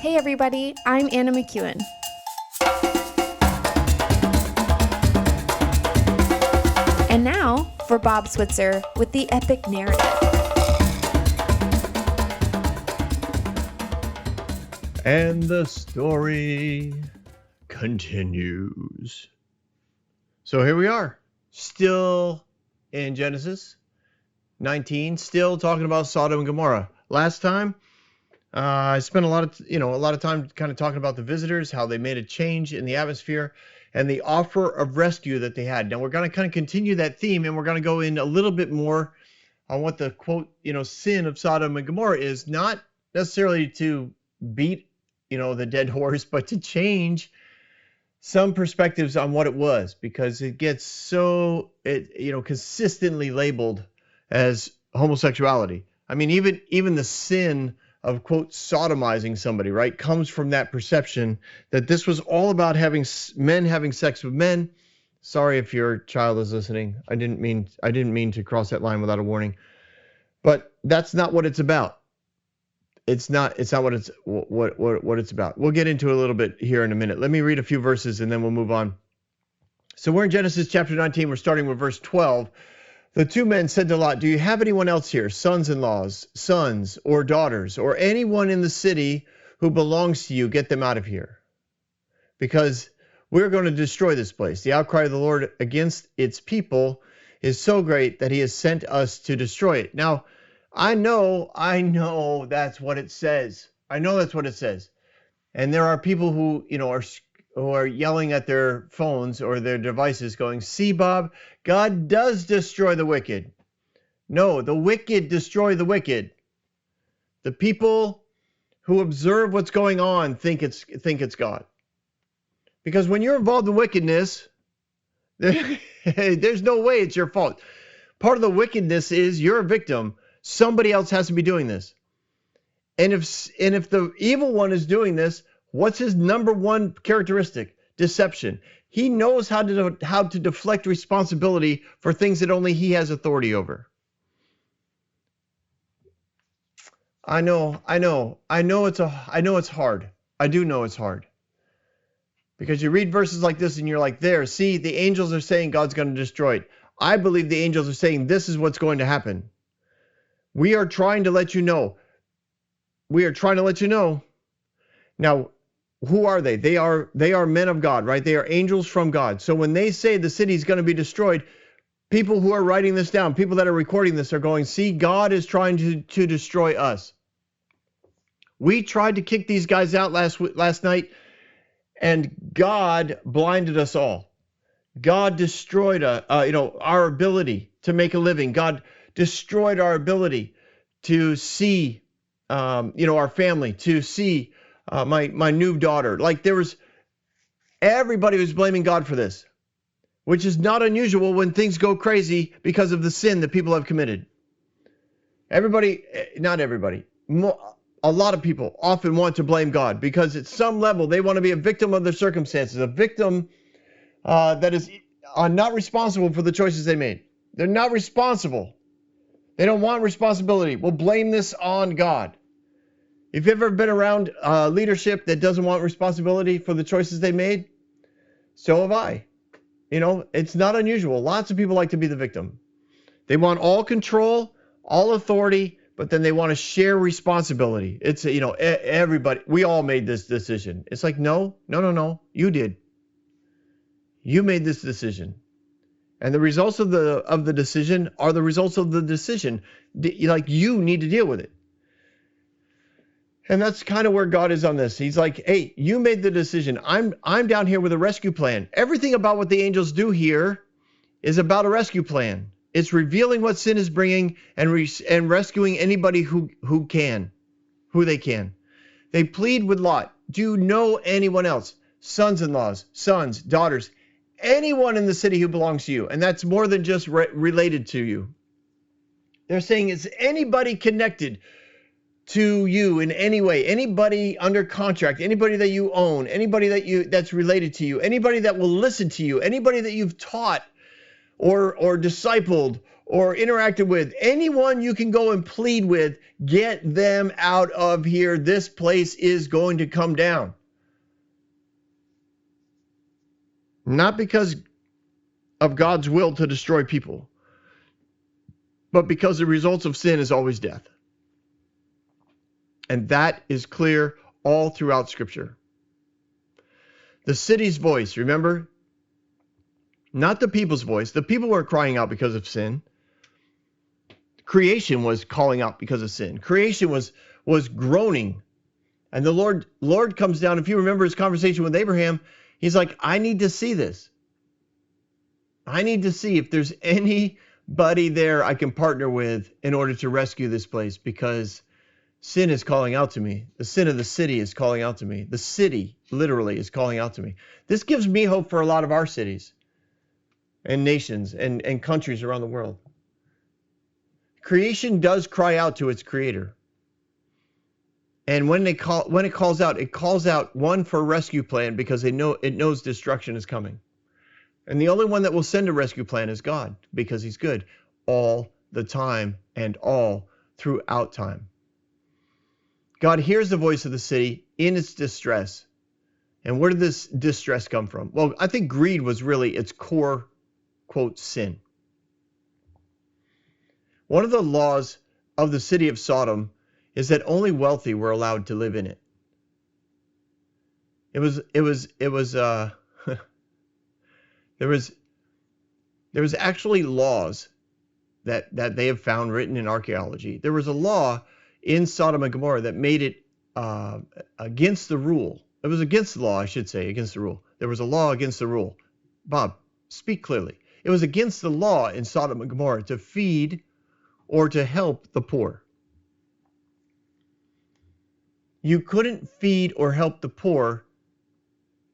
Hey everybody, I'm Anna McEwen. And now for Bob Switzer with the epic narrative. And the story continues. So here we are, still in Genesis 19, still talking about Sodom and Gomorrah. Last time, I spent a lot of time kind of talking about the visitors, how they made a change in the atmosphere, and the offer of rescue that they had. Now we're going to kind of continue that theme, and we're going to go in a little bit more on what the quote, sin of Sodom and Gomorrah is. Not necessarily to beat, the dead horse, but to change some perspectives on what it was, because it gets so consistently labeled as homosexuality. I mean, even the sin of, quote, sodomizing somebody, right, comes from that perception that this was all about men having sex with men. Sorry if your child is listening. I didn't mean to cross that line without a warning. But that's not what it's about. It's not what it's about. We'll get into it a little bit here in a minute. Let me read a few verses and then we'll move on. So we're in Genesis chapter 19. We're starting with verse 12. The two men said to Lot, "Do you have anyone else here, sons-in-laws, sons or daughters, or anyone in the city who belongs to you? Get them out of here, because we're going to destroy this place. The outcry of the Lord against its people is so great that he has sent us to destroy it." Now, I know that's what it says. I know that's what it says. And there are people who are yelling at their phones or their devices going, "See, Bob, God does destroy the wicked." No, the wicked destroy the wicked. The people who observe what's going on think it's God. Because when you're involved in wickedness, there's no way it's your fault. Part of the wickedness is you're a victim. Somebody else has to be doing this. And if the evil one is doing this, what's his number one characteristic? Deception. He knows how to deflect responsibility for things that only he has authority over. I know it's hard. I do know it's hard. Because you read verses like this and you're like, see, the angels are saying God's going to destroy it. I believe the angels are saying this is what's going to happen. We are trying to let you know. Now, who are they? They are men of God, right? They are angels from God. So when they say the city is going to be destroyed, people who are writing this down, people that are recording this are going, see, God is trying to destroy us. We tried to kick these guys out last night, and God blinded us all. God destroyed our ability to make a living. God destroyed our ability to see, our family, to see my new daughter. Like everybody was blaming God for this, which is not unusual when things go crazy because of the sin that people have committed. Not everybody, a lot of people often want to blame God because at some level they want to be a victim of their circumstances, a victim that is not responsible for the choices they made. They're not responsible. They don't want responsibility. We'll blame this on God. If you've ever been around leadership that doesn't want responsibility for the choices they made, so have I. It's not unusual. Lots of people like to be the victim. They want all control, all authority, but then they want to share responsibility. It's, everybody, we all made this decision. It's like, no, you did. You made this decision. And the results of the decision are the results of the decision. Like, you need to deal with it. And that's kind of where God is on this. He's like, hey, you made the decision. I'm down here with a rescue plan. Everything about what the angels do here is about a rescue plan. It's revealing what sin is bringing and rescuing anybody who they can. They plead with Lot. Do you know anyone else? Sons-in-laws, sons, daughters, anyone in the city who belongs to you. And that's more than just related to you. They're saying, is anybody connected to you in any way? Anybody under contract, anybody that you own, anybody that's related to you, anybody that will listen to you, anybody that you've taught or discipled or interacted with, anyone you can go and plead with, get them out of here. This place is going to come down. Not because of God's will to destroy people, but because the results of sin is always death. And that is clear all throughout Scripture. The city's voice, remember? Not the people's voice. The people were crying out because of sin. Creation was calling out because of sin. Creation was groaning. And the Lord comes down. If you remember his conversation with Abraham, he's like, I need to see this. I need to see if there's anybody there I can partner with in order to rescue this place, because sin is calling out to me. The sin of the city is calling out to me. The city literally is calling out to me. This gives me hope for a lot of our cities and nations and countries around the world. Creation does cry out to its creator. And when it calls out, one, for a rescue plan, because it knows destruction is coming. And the only one that will send a rescue plan is God, because he's good all the time and all throughout time. God hears the voice of the city in its distress. And where did this distress come from? Well, I think greed was really its core, quote, sin. One of the laws of the city of Sodom is that only wealthy were allowed to live in it. There was actually laws that they have found written in archaeology. There was a law in Sodom and Gomorrah that made it against the rule. It was against the law, I should say, against the rule. There was a law against the rule. Bob, speak clearly. It was against the law in Sodom and Gomorrah to feed or to help the poor. You couldn't feed or help the poor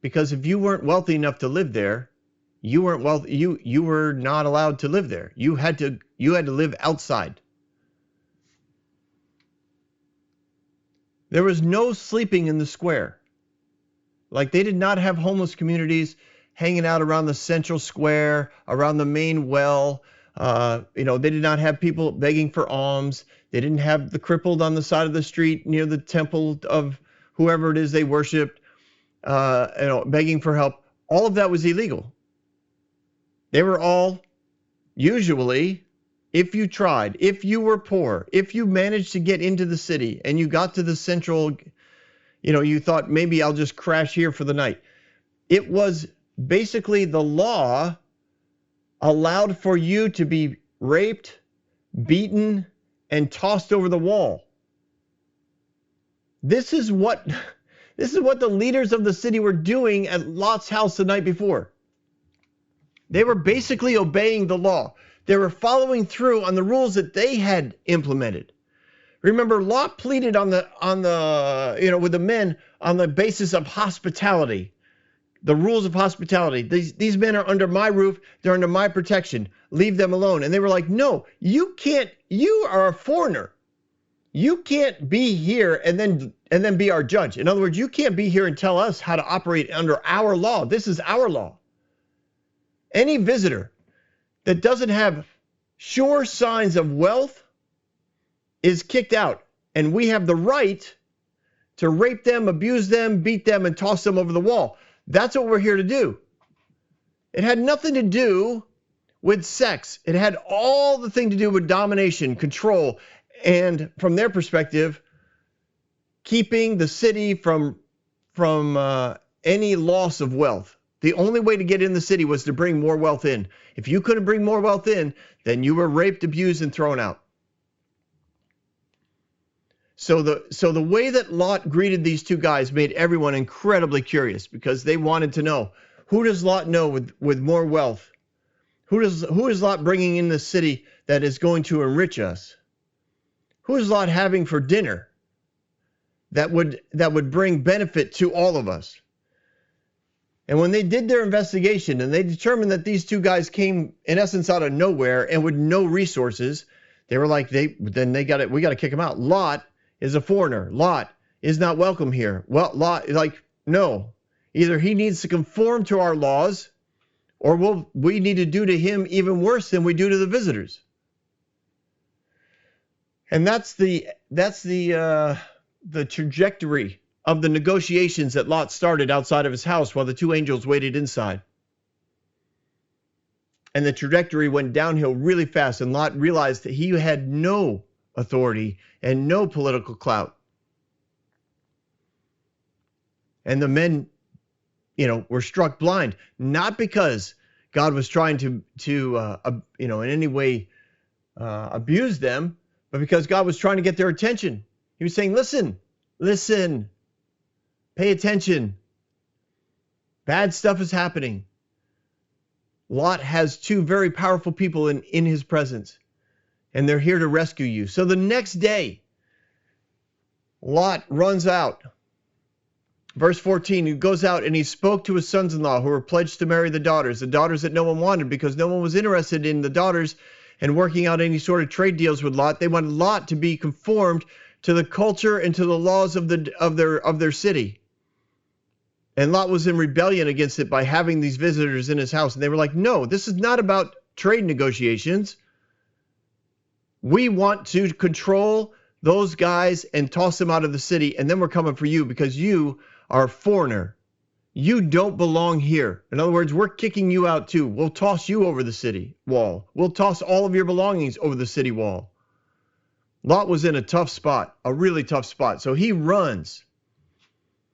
because if you weren't wealthy enough to live there, you were not allowed to live there. You had to live outside. There was no sleeping in the square. Like, they did not have homeless communities hanging out around the central square, around the main well. They did not have people begging for alms. They didn't have the crippled on the side of the street near the temple of whoever it is they worshiped, begging for help. All of that was illegal. They were all, usually, if you tried, if you were poor, if you managed to get into the city and you got to the central, you thought maybe I'll just crash here for the night. It was basically the law allowed for you to be raped, beaten, and tossed over the wall. This is what the leaders of the city were doing at Lot's house the night before. They were basically obeying the law. They were following through on the rules that they had implemented. Remember, Lot pleaded with the men on the basis of hospitality. The rules of hospitality. These men are under my roof. They're under my protection. Leave them alone. And they were like, no, you can't. You are a foreigner. You can't be here and then be our judge. In other words, you can't be here and tell us how to operate under our law. This is our law. Any visitor that doesn't have sure signs of wealth is kicked out. And we have the right to rape them, abuse them, beat them, and toss them over the wall. That's what we're here to do. It had nothing to do with sex. It had all the thing to do with domination, control, and from their perspective, keeping the city from any loss of wealth. The only way to get in the city was to bring more wealth in. If you couldn't bring more wealth in, then you were raped, abused, and thrown out. So the way that Lot greeted these two guys made everyone incredibly curious, because they wanted to know, who does Lot know with more wealth? Who is Lot bringing in the city that is going to enrich us? Who is Lot having for dinner that would bring benefit to all of us? And when they did their investigation and they determined that these two guys came in essence out of nowhere and with no resources, they were like, we got to kick them out. Lot is a foreigner. Lot is not welcome here. Well, Lot is like, no, either he needs to conform to our laws or we need to do to him even worse than we do to the visitors. And that's the trajectory of the negotiations that Lot started outside of his house while the two angels waited inside. And the trajectory went downhill really fast, and Lot realized that he had no authority and no political clout. And the men, were struck blind, not because God was trying to in any way abuse them, but because God was trying to get their attention. He was saying, listen, pay attention. Bad stuff is happening. Lot has two very powerful people in his presence, and they're here to rescue you. So the next day, Lot runs out. Verse 14, he goes out and he spoke to his sons-in-law who were pledged to marry the daughters that no one wanted because no one was interested in the daughters and working out any sort of trade deals with Lot. They wanted Lot to be conformed to the culture and to the laws of their city. And Lot was in rebellion against it by having these visitors in his house. And they were like, no, this is not about trade negotiations. We want to control those guys and toss them out of the city. And then we're coming for you because you are a foreigner. You don't belong here. In other words, we're kicking you out too. We'll toss you over the city wall. We'll toss all of your belongings over the city wall. Lot was in a tough spot, a really tough spot. So he runs.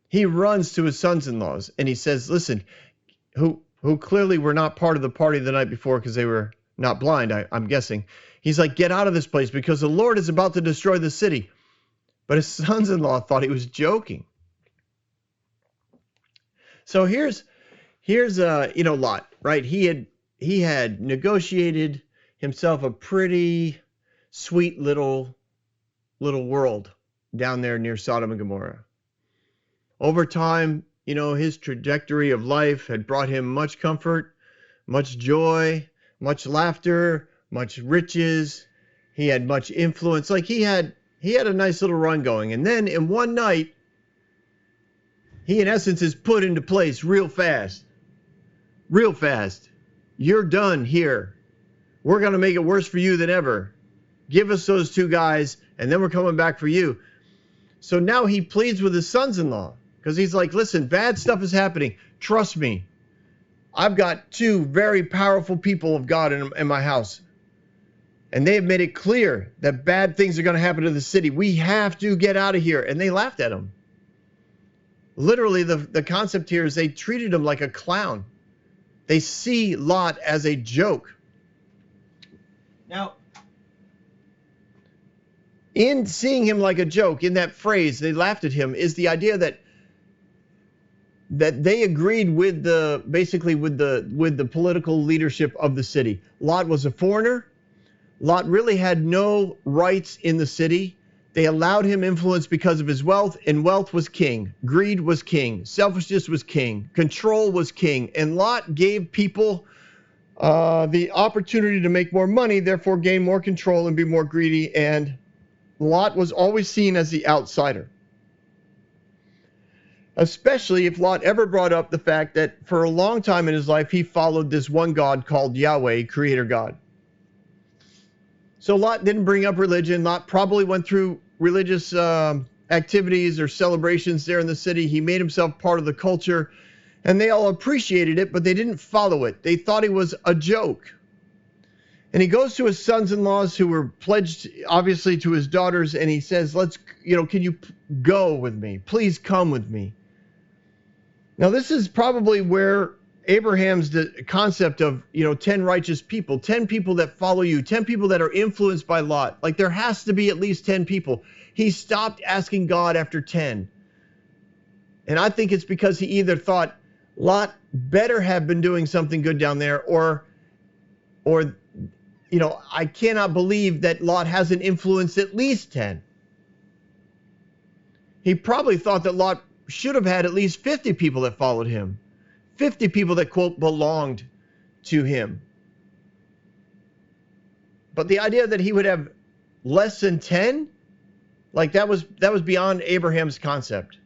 He runs to his sons-in-laws and he says, listen, who clearly were not part of the party the night before because they were not blind, I'm guessing. He's like, get out of this place because the Lord is about to destroy the city. But his sons-in-law thought he was joking. So here's Lot, right? He had negotiated himself a pretty sweet little world down there near Sodom and Gomorrah. Over time, his trajectory of life had brought him much comfort, much joy, much laughter, much riches. He had much influence. Like he had a nice little run going. And then in one night, he in essence is put into place real fast. Real fast. You're done here. We're going to make it worse for you than ever. Give us those two guys, and then we're coming back for you. So now he pleads with his sons-in-law. Because he's like, listen, bad stuff is happening. Trust me. I've got two very powerful people of God in my house. And they have made it clear that bad things are going to happen to the city. We have to get out of here. And they laughed at him. Literally, the concept here is they treated him like a clown. They see Lot as a joke. Now, in seeing him like a joke, in that phrase, they laughed at him, is the idea that they agreed with the political leadership of the city. Lot was a foreigner. Lot really had no rights in the city. They allowed him influence because of his wealth, and wealth was king. Greed was king. Selfishness was king. Control was king. And Lot gave people the opportunity to make more money, therefore gain more control and be more greedy. And Lot was always seen as the outsider. Especially if Lot ever brought up the fact that for a long time in his life, he followed this one God called Yahweh, Creator God. So Lot didn't bring up religion. Lot probably went through religious activities or celebrations there in the city. He made himself part of the culture, and they all appreciated it, but they didn't follow it. They thought he was a joke. And he goes to his sons-in-laws who were pledged, obviously, to his daughters, and he says, can you go with me? Please come with me. Now, this is probably where Abraham's concept of, 10 righteous people, 10 people that follow you, 10 people that are influenced by Lot. Like there has to be at least 10 people. He stopped asking God after 10. And I think it's because he either thought Lot better have been doing something good down there or I cannot believe that Lot hasn't influenced at least 10. He probably thought that Lot should have had at least 50 people that followed him. 50 people that, quote, belonged to him. But the idea that he would have less than 10, like that was beyond Abraham's concept.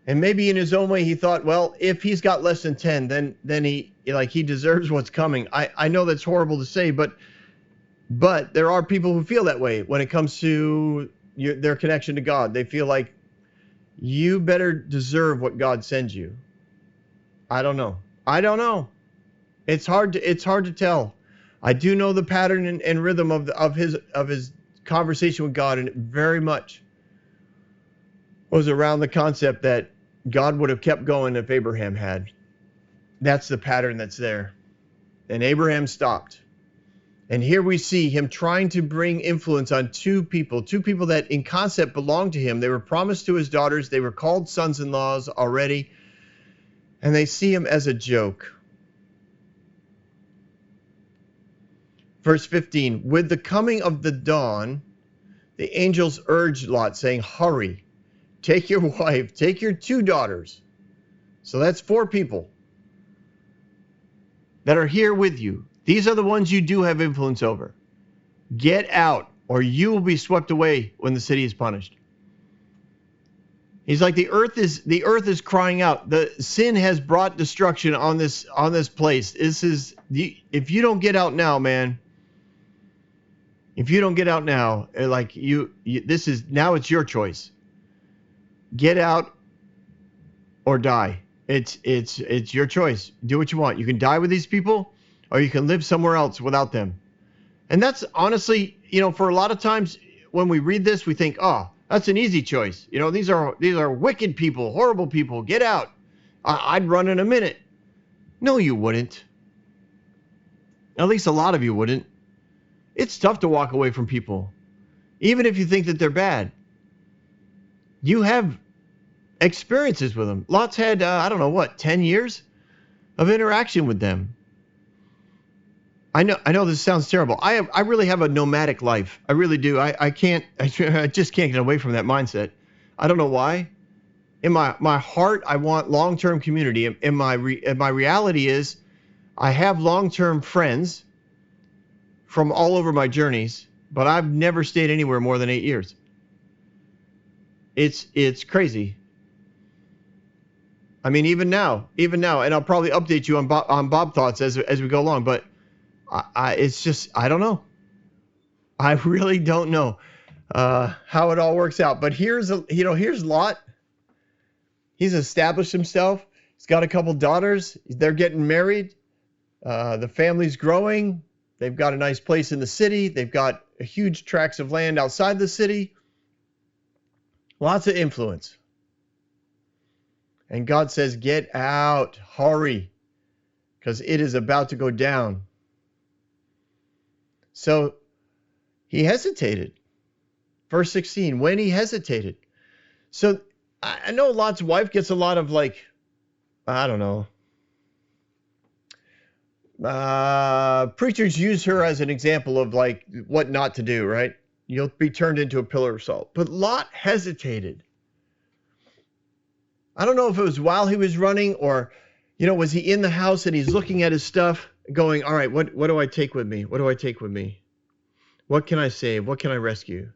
And maybe in his own way he thought, well, if he's got less than 10, then he, like he deserves what's coming. I know that's horrible to say, but there are people who feel that way when it comes to their connection to God. They feel like you better deserve what God sends you. I don't know. It's hard to tell. I do know the pattern and rhythm of his conversation with God, and it very much was around the concept that God would have kept going if Abraham had. That's the pattern that's there. And Abraham stopped. And here we see him trying to bring influence on two people that in concept belonged to him. They were promised to his daughters. They were called sons-in-laws already. And they see him as a joke. Verse 15, with the coming of the dawn, the angels urged Lot, saying, hurry, take your wife, take your 2 daughters. So that's 4 people that are here with you. These are the ones you do have influence over. Get out, or you will be swept away when the city is punished. He's like, the earth is crying out. The sin has brought destruction on this place. If you don't get out now, man. If you don't get out now, like now it's your choice. Get out or die. It's your choice. Do what you want. You can die with these people, or you can live somewhere else without them. And that's honestly, for a lot of times when we read this, we think, oh, that's an easy choice. These are wicked people, horrible people. Get out. I'd run in a minute. No, you wouldn't. At least a lot of you wouldn't. It's tough to walk away from people, even if you think that they're bad. You have experiences with them. Lot's had, 10 years of interaction with them. I know this sounds terrible. I really have a nomadic life. I really do. I just can't get away from that mindset. I don't know why. In my heart, I want long-term community. And my reality is I have long-term friends from all over my journeys, but I've never stayed anywhere more than 8 years. It's crazy. I mean, even now, and I'll probably update you on Bob thoughts as we go along, but it's just, I don't know. I really don't know how it all works out. But here's Lot. He's established himself. He's got a couple daughters. They're getting married. The family's growing. They've got a nice place in the city. They've got huge tracts of land outside the city. Lots of influence. And God says, get out, hurry, because it is about to go down. So he hesitated. Verse 16, when he hesitated. So I know Lot's wife gets a lot of preachers use her as an example of what not to do, right? You'll be turned into a pillar of salt. But Lot hesitated. I don't know if it was while he was running or, was he in the house and he's looking at his stuff going, all right, what do I take with me? What do I take with me? What can I save? What can I rescue?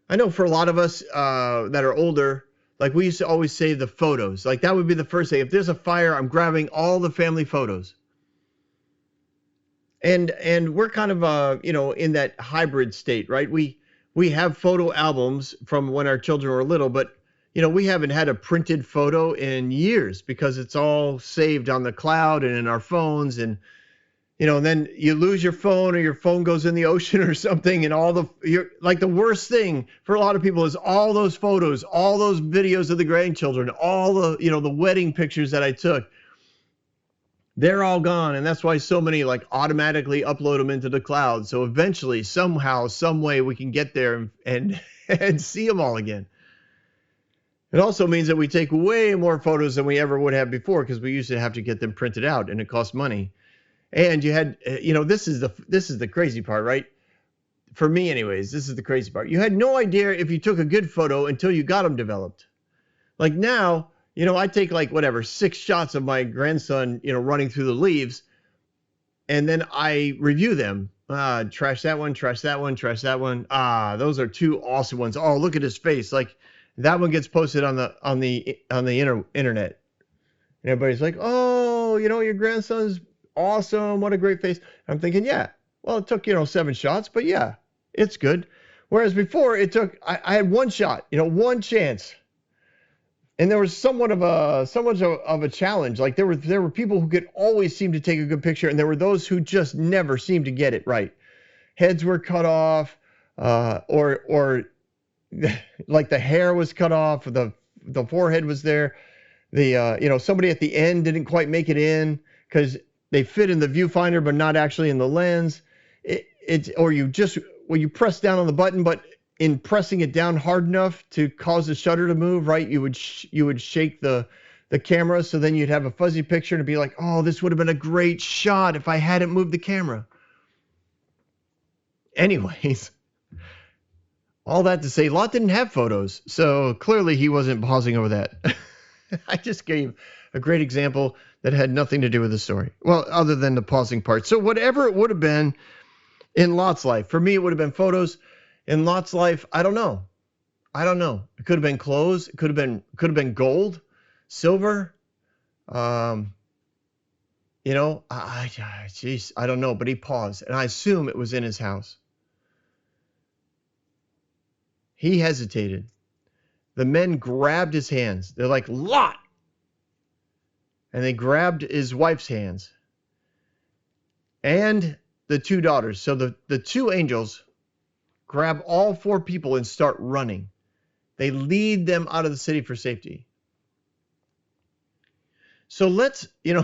I know for a lot of us that are older, we used to always save the photos. That would be the first thing. If there's a fire, I'm grabbing all the family photos. And we're kind of in that hybrid state, right? We have photo albums from when our children were little, but we haven't had a printed photo in years because it's all saved on the cloud and in our phones, and and then you lose your phone or your phone goes in the ocean or something, and the worst thing for a lot of people is all those photos, all those videos of the grandchildren, all the the wedding pictures that I took. They're all gone, and that's why so many automatically upload them into the cloud. So eventually, somehow, some way, we can get there and see them all again. It also means that we take way more photos than we ever would have before because we used to have to get them printed out, and it cost money. And you had, this is the crazy part, right? For me, anyways, this is the crazy part. You had no idea if you took a good photo until you got them developed. Now. I take 6 shots of my grandson, running through the leaves, and then I review them. Trash that one, trash that one, trash that one. Those are 2 awesome ones. Oh, look at his face. That one gets posted on the internet. And everybody's like, oh, oh, your grandson's awesome. What a great face. I'm thinking, yeah, well, it took, 7 shots, but yeah, it's good. Whereas before it took, I had one shot, one chance. And there was somewhat of a challenge. Like there were people who could always seem to take a good picture, and there were those who just never seemed to get it right. Heads were cut off, or like the hair was cut off, the forehead was there. Somebody at the end didn't quite make it in because they fit in the viewfinder but not actually in the lens. You press down on the button, but in pressing it down hard enough to cause the shutter to move, right? You would shake the camera, so then you'd have a fuzzy picture and be like, oh, this would have been a great shot if I hadn't moved the camera. Anyways, all that to say, Lot didn't have photos, so clearly he wasn't pausing over that. I just gave a great example that had nothing to do with the story. Well, other than the pausing part. So whatever it would have been in Lot's life, for me, it would have been photos. In Lot's life, I don't know. It could have been clothes. It could have been gold, silver. I don't know. But he paused, and I assume it was in his house. He hesitated. The men grabbed his hands. They're like, Lot! And they grabbed his wife's hands. And the 2 daughters. So the 2 angels grab all 4 people and start running. They lead them out of the city for safety. So let's keep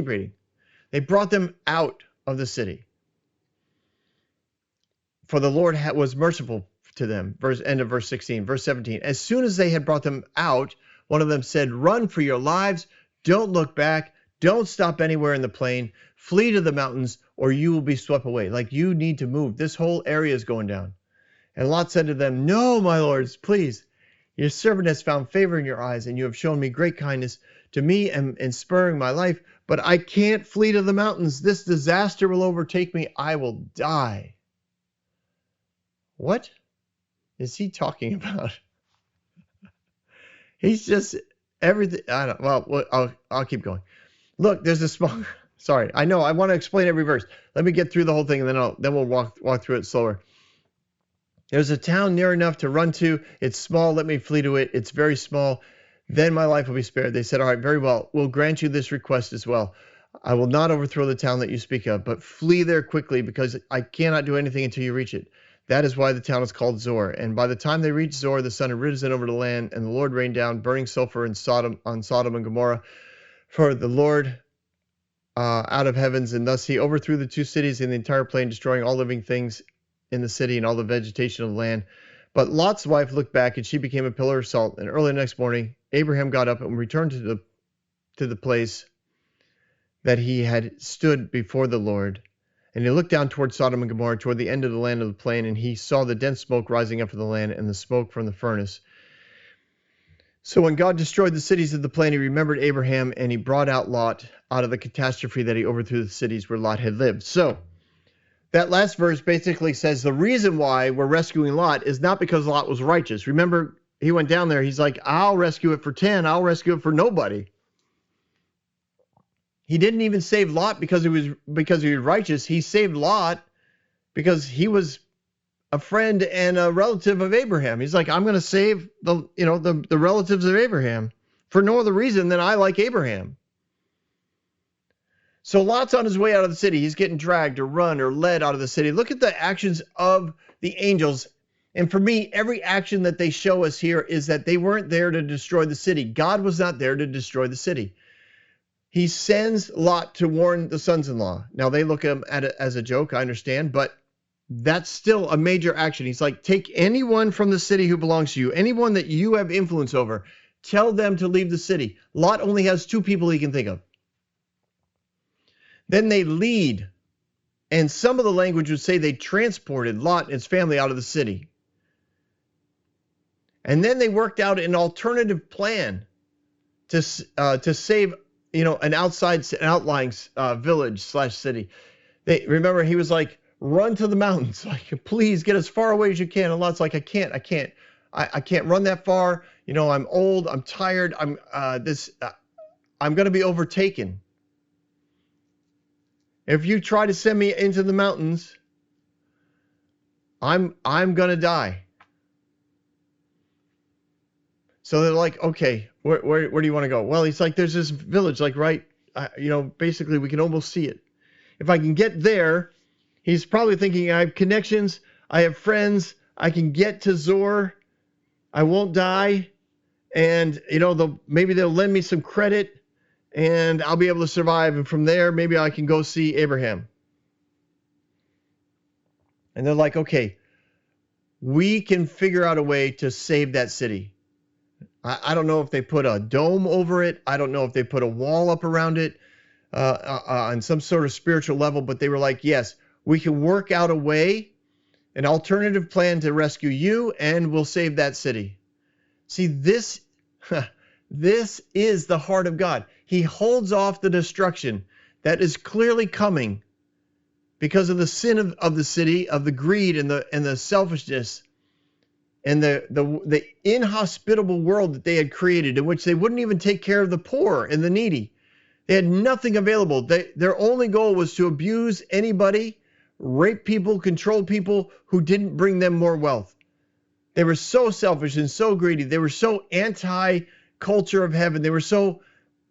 reading. They brought them out of the city. For the Lord was merciful to them. End of verse 16. Verse 17. As soon as they had brought them out, one of them said, run for your lives. Don't look back. Don't stop anywhere in the plain. Flee to the mountains, or you will be swept away. Like, you need to move. This whole area is going down. And Lot said to them, no, my lords, please. Your servant has found favor in your eyes, and you have shown me great kindness to me and sparing my life. But I can't flee to the mountains. This disaster will overtake me. I will die. What is he talking about? He's just everything. I don't. Well, I'll keep going. Look, there's a small. Sorry, I know. I want to explain every verse. Let me get through the whole thing, and then we'll walk through it slower. There's a town near enough to run to. It's small. Let me flee to it. It's very small. Then my life will be spared. They said, all right, very well. We'll grant you this request as well. I will not overthrow the town that you speak of, but flee there quickly, because I cannot do anything until you reach it. That is why the town is called Zor. And by the time they reached Zor, the sun had risen over the land, and the Lord rained down burning sulfur on Sodom and Gomorrah for the Lord out of heavens. And thus he overthrew the 2 cities and the entire plain, destroying all living things in the city and all the vegetation of the land. But Lot's wife looked back, and she became a pillar of salt. And early the next morning, Abraham got up and returned to the place that he had stood before the Lord. And he looked down toward Sodom and Gomorrah, toward the end of the land of the plain, and he saw the dense smoke rising up from the land and the smoke from the furnace. So when God destroyed the cities of the plain, he remembered Abraham, and he brought out Lot out of the catastrophe that he overthrew the cities where Lot had lived. So that last verse basically says the reason why we're rescuing Lot is not because Lot was righteous. Remember, he went down there. He's like, I'll rescue it for 10. I'll rescue it for nobody. He didn't even save Lot because he was righteous. He saved Lot because he was a friend and a relative of Abraham. He's like, I'm going to save the relatives of Abraham for no other reason than I like Abraham. So Lot's on his way out of the city. He's getting dragged or run or led out of the city. Look at the actions of the angels. And for me, every action that they show us here is that they weren't there to destroy the city. God was not there to destroy the city. He sends Lot to warn the sons-in-law. Now, they look at it as a joke, I understand, but that's still a major action. He's like, take anyone from the city who belongs to you, anyone that you have influence over, tell them to leave the city. Lot only has 2 people he can think of. Then they lead, and some of the language would say they transported Lot and his family out of the city. And then they worked out an alternative plan to save an outlying village / city. Remember, he was like, run to the mountains, like, please get as far away as you can. And Lot's like, I can't. I can't run that far. I'm old. I'm tired. I'm going to be overtaken. If you try to send me into the mountains, I'm going to die. So they're like, okay, where do you want to go? Well, he's like, there's this village, like right, basically we can almost see it. If I can get there, he's probably thinking, I have connections, I have friends, I can get to Zoar, I won't die, and maybe they'll lend me some credit, and I'll be able to survive. And from there, maybe I can go see Abraham. And they're like, okay, we can figure out a way to save that city. I don't know if they put a dome over it. I don't know if they put a wall up around it on some sort of spiritual level. But they were like, yes, we can work out a way, an alternative plan to rescue you, and we'll save that city. See, this is the heart of God. He holds off the destruction that is clearly coming because of the sin of the city, of the greed and the selfishness and the inhospitable world that they had created, in which they wouldn't even take care of the poor and the needy. They had nothing available. Their only goal was to abuse anybody, rape people, control people who didn't bring them more wealth. They were so selfish and so greedy. They were so anti-culture of heaven. They were so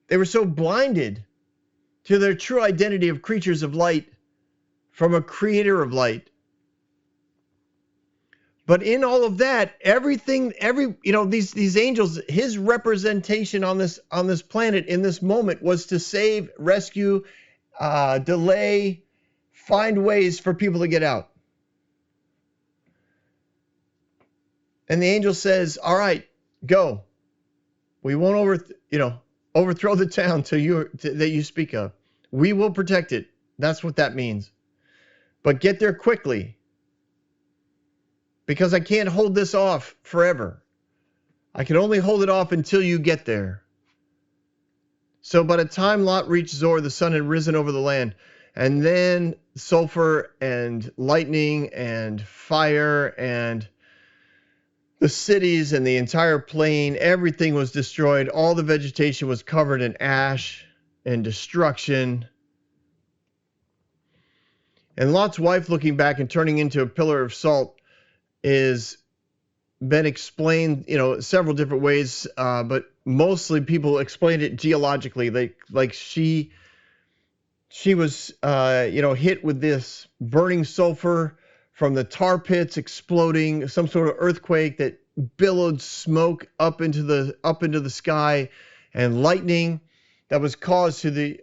blinded to their true identity of creatures of light from a creator of light. But in all of that, these angels, his representation on this planet in this moment was to save, rescue, delay, find ways for people to get out. And the angel says, all right, go. We won't overthrow the town that you speak of. We will protect it. That's what that means. But get there quickly, because I can't hold this off forever. I can only hold it off until you get there. So by the time Lot reached Zoar, the sun had risen over the land. And then sulfur and lightning and fire and the cities and the entire plain, everything was destroyed. All the vegetation was covered in ash and destruction. And Lot's wife, looking back and turning into a pillar of salt, is been explained, several different ways, but mostly people explained it geologically. Like she was, hit with this burning sulfur from the tar pits exploding, some sort of earthquake that billowed smoke up into the sky, and lightning that was caused to the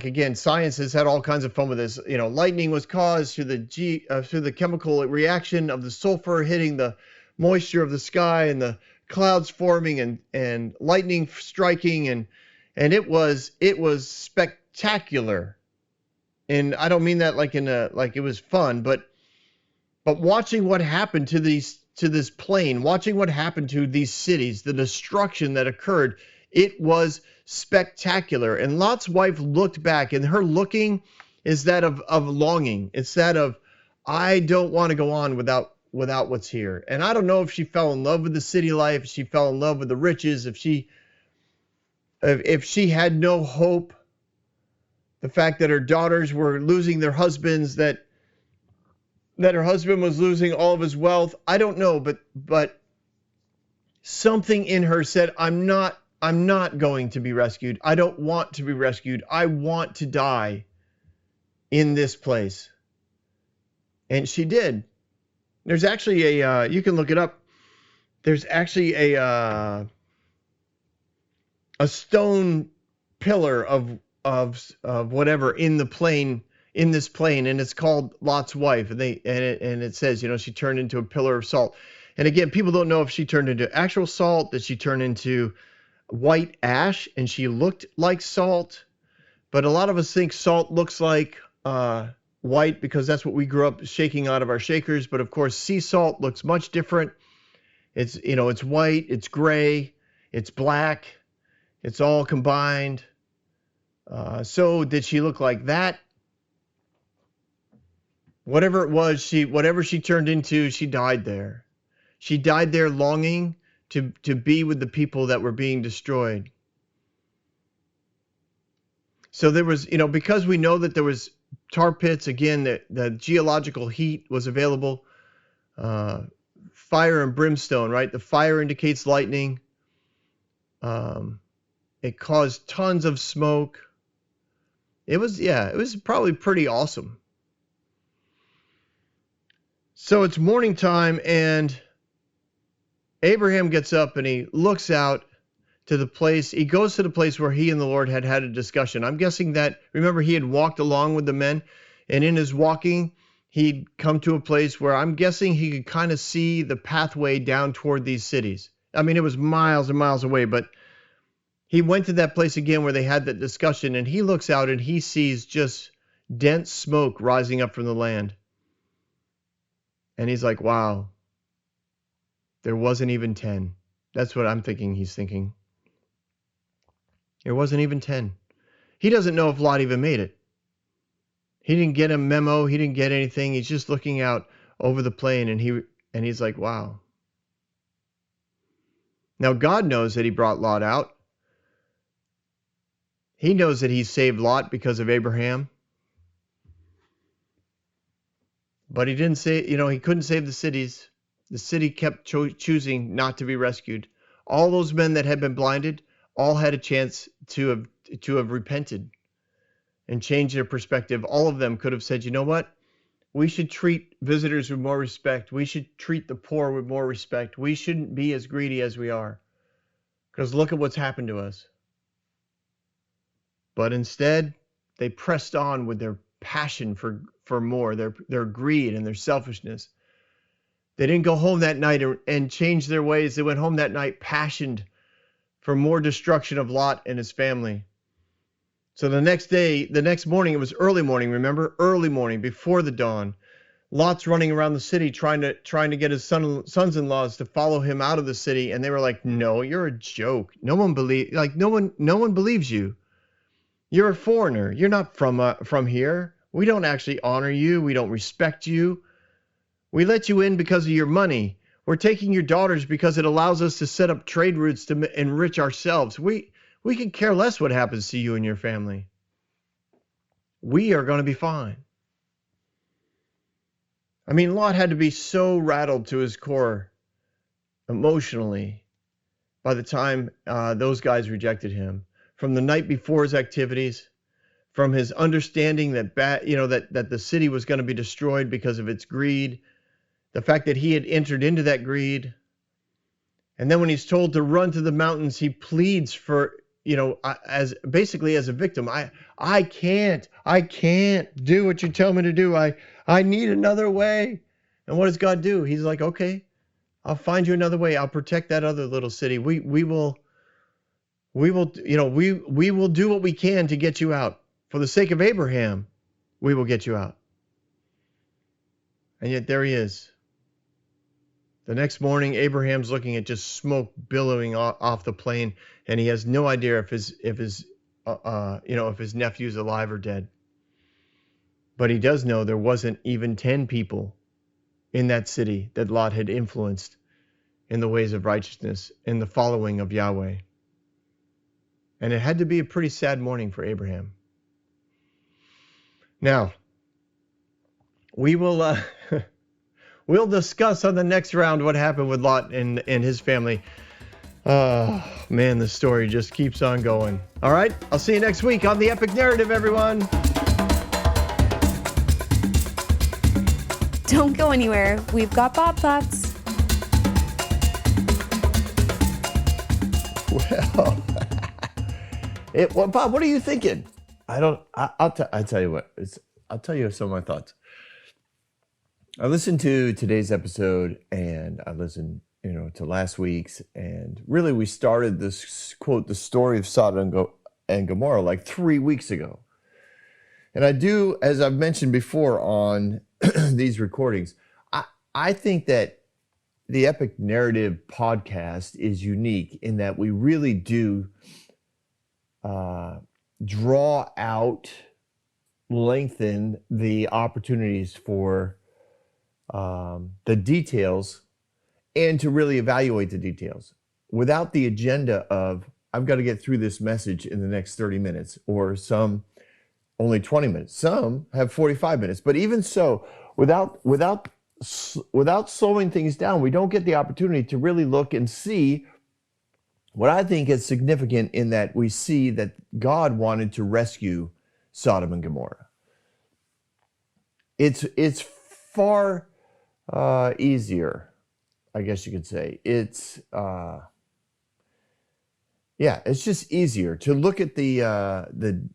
again, science has had all kinds of fun with this. Lightning was caused through the chemical reaction of the sulfur hitting the moisture of the sky and the clouds forming and lightning striking, and it was spectacular. And I don't mean that like it was fun, but watching what happened to this plain, watching what happened to these cities, the destruction that occurred, it was spectacular. And Lot's wife looked back, and her looking is that of longing. It's that of, I don't want to go on without what's here. And I don't know if she fell in love with the city life, if she fell in love with the riches, if she had no hope, the fact that her daughters were losing their husbands, that her husband was losing all of his wealth. I don't know, but something in her said, I'm not going to be rescued. I don't want to be rescued. I want to die in this place. And she did. There's actually you can look it up. There's actually a stone pillar of whatever in this plain, and it's called Lot's wife, and it says, she turned into a pillar of salt. And again, people don't know if she turned into actual salt, that she turned into white ash and she looked like salt. But a lot of us think salt looks like white because that's what we grew up shaking out of our shakers. But of course, sea salt looks much different. It's it's white, it's gray, it's black, it's all combined. So did she look like that? Whatever it was, whatever she turned into, she died there. She died there longing to be with the people that were being destroyed. So there was, because we know that there was tar pits, again, the geological heat was available, fire and brimstone, right? The fire indicates lightning. It caused tons of smoke. It was probably pretty awesome. So it's morning time, and Abraham gets up and he looks out to the place. He goes to the place where he and the Lord had a discussion. I'm guessing that, remember, he had walked along with the men, and in his walking, he'd come to a place where I'm guessing he could kind of see the pathway down toward these cities. I mean, it was miles and miles away, but he went to that place again where they had that discussion, and he looks out and he sees just dense smoke rising up from the land. And he's like, wow, there wasn't even 10. That's what I'm thinking he's thinking. There wasn't even 10. He doesn't know if Lot even made it. He didn't get a memo. He didn't get anything. He's just looking out over the plain, and he's like, wow. Now, God knows that he brought Lot out. He knows that he saved Lot because of Abraham. But he didn't say, he couldn't save the cities. The city kept choosing not to be rescued. All those men that had been blinded all had a chance to have repented and changed their perspective. All of them could have said, you know what? We should treat visitors with more respect. We should treat the poor with more respect. We shouldn't be as greedy as we are. Because look at what's happened to us. But instead, they pressed on with their passion for more, their greed and their selfishness. They didn't go home that night and change their ways. They went home that night passioned for more destruction of Lot and his family. So the next morning, it was early morning, remember? Early morning, before the dawn. Lot's running around the city trying to get his sons-in-laws to follow him out of the city, and they were like, "No, you're a joke. No one believes you. You're a foreigner. You're not from here. We don't actually honor you. We don't respect you. We let you in because of your money. We're taking your daughters because it allows us to set up trade routes to enrich ourselves. We could care less what happens to you and your family. We are going to be fine." I mean, Lot had to be so rattled to his core emotionally by the time those guys rejected him. From the night before his activities, from his understanding that the city was going to be destroyed because of its greed, the fact that he had entered into that greed. And then when he's told to run to the mountains, he pleads for, as a victim. I can't do what you tell me to do. I need another way. And what does God do? He's like, okay, I'll find you another way. I'll protect that other little city. We will do what we can to get you out. For the sake of Abraham, we will get you out. And yet there he is. The next morning, Abraham's looking at just smoke billowing off the plain, and he has no idea if his nephew's alive or dead. But he does know there wasn't even 10 people in that city that Lot had influenced in the ways of righteousness, in the following of Yahweh. And it had to be a pretty sad morning for Abraham. Now, we will we'll discuss on the next round what happened with Lot and his family. Oh, man, the story just keeps on going. All right, I'll see you next week on The Epic Narrative, everyone. Don't go anywhere. We've got Bob Thoughts. Well, Bob, what are you thinking? I'll tell you what. I'll tell you some of my thoughts. I listened to today's episode, and I listened, to last week's, and really we started this quote, the story of Sodom and Gomorrah, like 3 weeks ago. And I do, as I've mentioned before on these recordings, I think that the Epic Narrative podcast is unique in that we really do draw out, lengthen the opportunities for the details and to really evaluate the details without the agenda of, I've got to get through this message in the next 30 minutes, or some only 20 minutes. Some have 45 minutes. But even so, without slowing things down, we don't get the opportunity to really look and see what I think is significant, in that we see that God wanted to rescue Sodom and Gomorrah. It's far easier, I guess you could say. It's just easier to look at the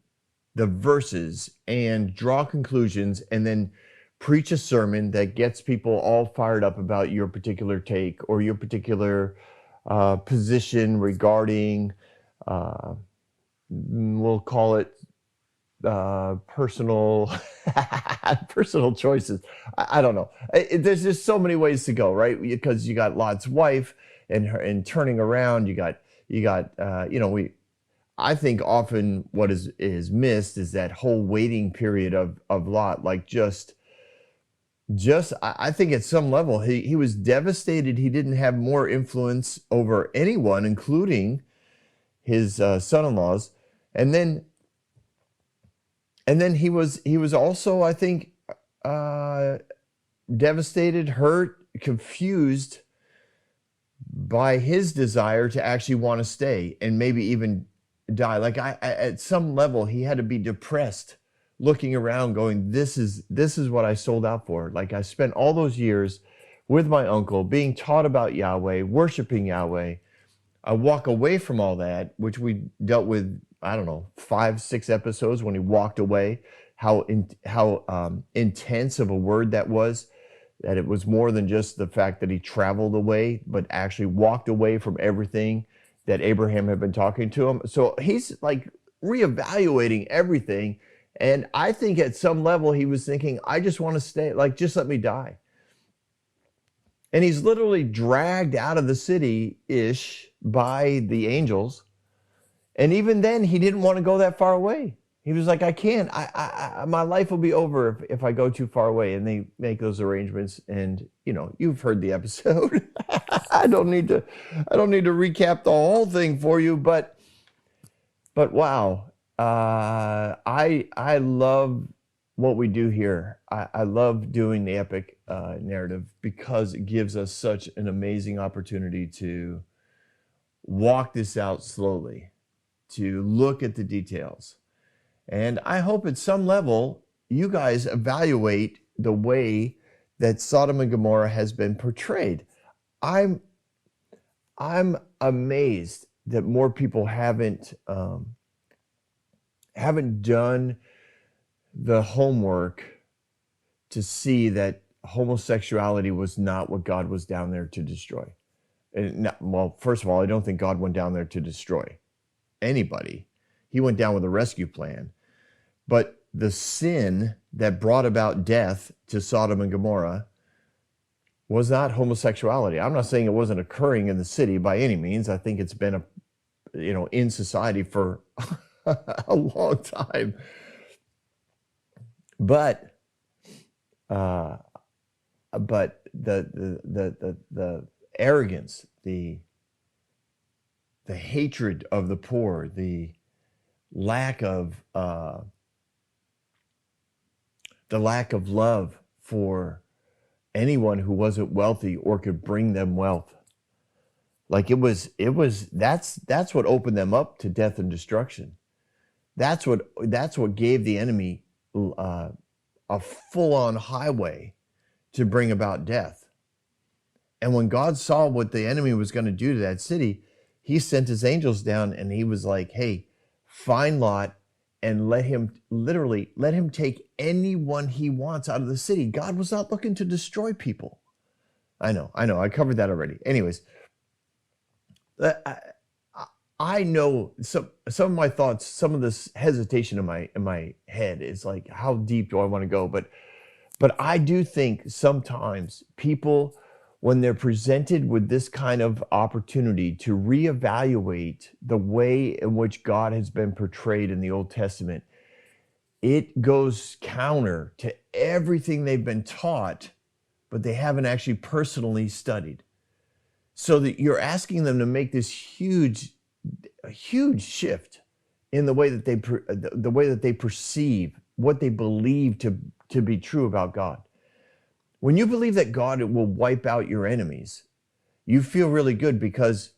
verses and draw conclusions, and then preach a sermon that gets people all fired up about your particular take or your particular position regarding, we'll call it personal personal choices. I don't know. There's just so many ways to go, right? Because you got Lot's wife and turning around. You got I think often what is missed is that whole waiting period of Lot. Like just I think at some level he was devastated he didn't have more influence over anyone, including his son-in-laws. And then he was also, I think, devastated, hurt, confused by his desire to actually want to stay and maybe even die. Like I at some level he had to be depressed, looking around going, this is what I sold out for. Like I spent all those years with my uncle being taught about Yahweh, worshiping Yahweh. I walk away from all that, which we dealt with, I don't know, 5-6 episodes when he walked away, how intense of a word that was, that it was more than just the fact that he traveled away, but actually walked away from everything that Abraham had been talking to him. So he's like reevaluating everything. And I think at some level he was thinking, I just want to stay, like, just let me die. And he's literally dragged out of the city-ish by the angels. And even then, he didn't want to go that far away. He was like, I can't. My life will be over if I go too far away. And they make those arrangements. And you've heard the episode. I don't need to recap the whole thing for you. But wow, I love what we do here. I love doing the epic narrative because it gives us such an amazing opportunity to walk this out slowly, to look at the details. And I hope at some level you guys evaluate the way that Sodom and Gomorrah has been portrayed. I'm amazed that more people haven't done the homework to see that homosexuality was not what God was down there to destroy. Well, first of all, I don't think God went down there to destroy anybody. He went down with a rescue plan. But the sin that brought about death to Sodom and Gomorrah was not homosexuality. I'm not saying it wasn't occurring in the city by any means. I think it's been in society for a long time. But the arrogance, the hatred of the poor, the lack of love for anyone who wasn't wealthy or could bring them wealth. Like that's what opened them up to death and destruction. That's what gave the enemy a full-on highway to bring about death. And when God saw what the enemy was going to do to that city, he sent his angels down and he was like, hey, find Lot and let him take anyone he wants out of the city. God was not looking to destroy people. I know. I covered that already. Anyways, I know some of my thoughts, some of this hesitation in my head is like, how deep do I want to go? But I do think sometimes people, when they're presented with this kind of opportunity to reevaluate the way in which God has been portrayed in the Old Testament, it goes counter to everything they've been taught, but they haven't actually personally studied. so that you're asking them to make this huge shift in the way that they perceive what they believe to be true about God. When you believe that God will wipe out your enemies, you feel really good, because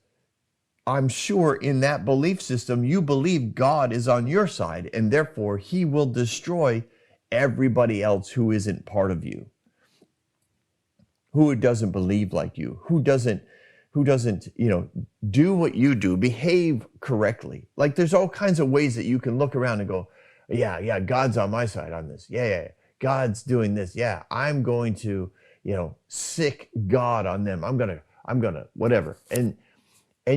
I'm sure in that belief system, you believe God is on your side, and therefore he will destroy everybody else who isn't part of you, who doesn't believe like you, who doesn't, do what you do, behave correctly. Like, there's all kinds of ways that you can look around and go, yeah, God's on my side on this. Yeah, God's doing this. Yeah, I'm going to, sick God on them. I'm gonna whatever. And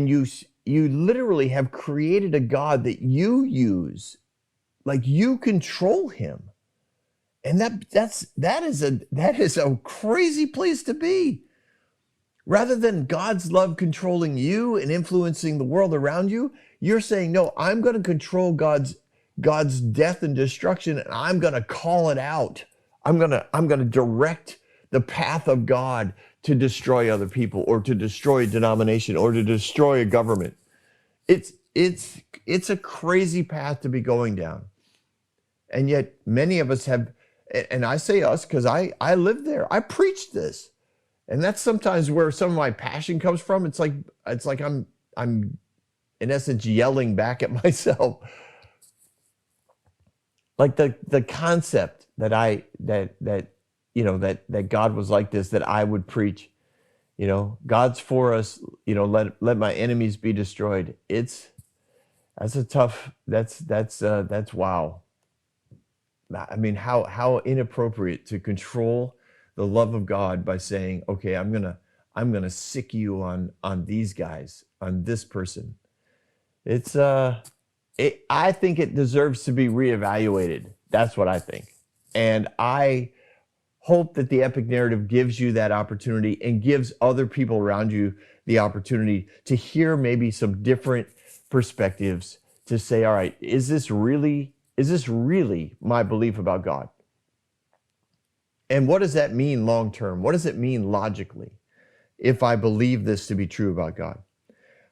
you literally have created a God that you use, like you control him. And that is a crazy place to be. Rather than God's love controlling you and influencing the world around you, you're saying, no, I'm going to control God's death and destruction, and I'm going to call it out. I'm going to direct the path of God to destroy other people, or to destroy a denomination, or to destroy a government. It's a crazy path to be going down. And yet many of us have, and I say us because I lived there. I preached this. And that's sometimes where some of my passion comes from. It's like I'm in essence yelling back at myself. Like the concept that God was like this, that I would preach, God's for us, let my enemies be destroyed. That's wow. I mean, how inappropriate to control the love of God by saying, okay, I'm gonna sick you on these guys, on this person. I think it deserves to be reevaluated. That's what I think. And I hope that the epic narrative gives you that opportunity, and gives other people around you the opportunity to hear maybe some different perspectives, to say, all right, is this really my belief about God? And what does that mean long term? What does it mean logically if I believe this to be true about God?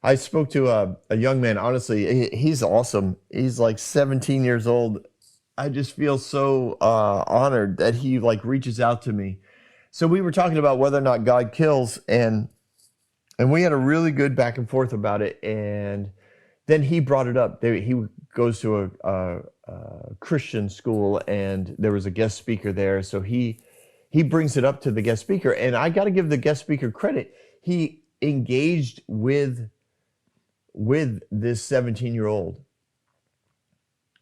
I spoke to a young man, honestly, he's awesome. He's like 17 years old. I just feel so honored that he reaches out to me. So we were talking about whether or not God kills, and we had a really good back and forth about it. And then he brought it up. He goes to a Christian school, and there was a guest speaker there. So he brings it up to the guest speaker, and I got to give the guest speaker credit. He engaged with this 17-year-old,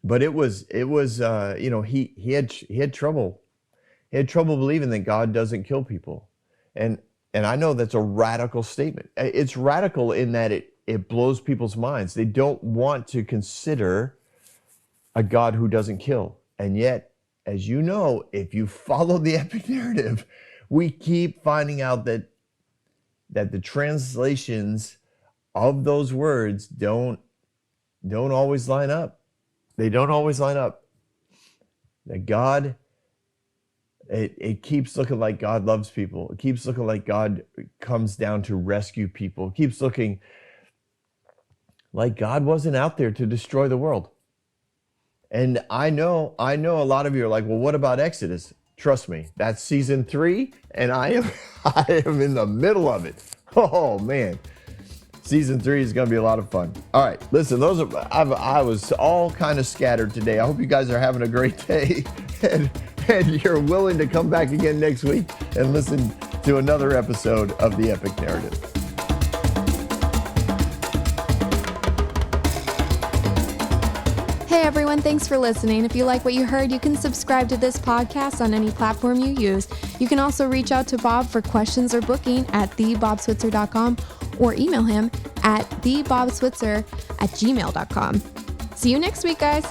but it was he had trouble believing that God doesn't kill people, and I know that's a radical statement. It's radical in that it blows people's minds. They don't want to consider a God who doesn't kill. And yet, as you know, if you follow the epic narrative, we keep finding out that the translations of those words don't always line up. They don't always line up. That God, it keeps looking like God loves people. It keeps looking like God comes down to rescue people. It keeps looking like God wasn't out there to destroy the world. And I know a lot of you are like, well, what about Exodus? Trust me, that's season 3, and I am in the middle of it. Oh man, season 3 is going to be a lot of fun. All right, listen, I was all kind of scattered today. I hope you guys are having a great day, and you're willing to come back again next week and listen to another episode of the Epic Narrative. Hey everyone, thanks for listening. If you like what you heard, you can subscribe to this podcast on any platform you use. You can also reach out to Bob for questions or booking at thebobswitzer.com, or email him at thebobswitzer@gmail.com. See you next week, guys.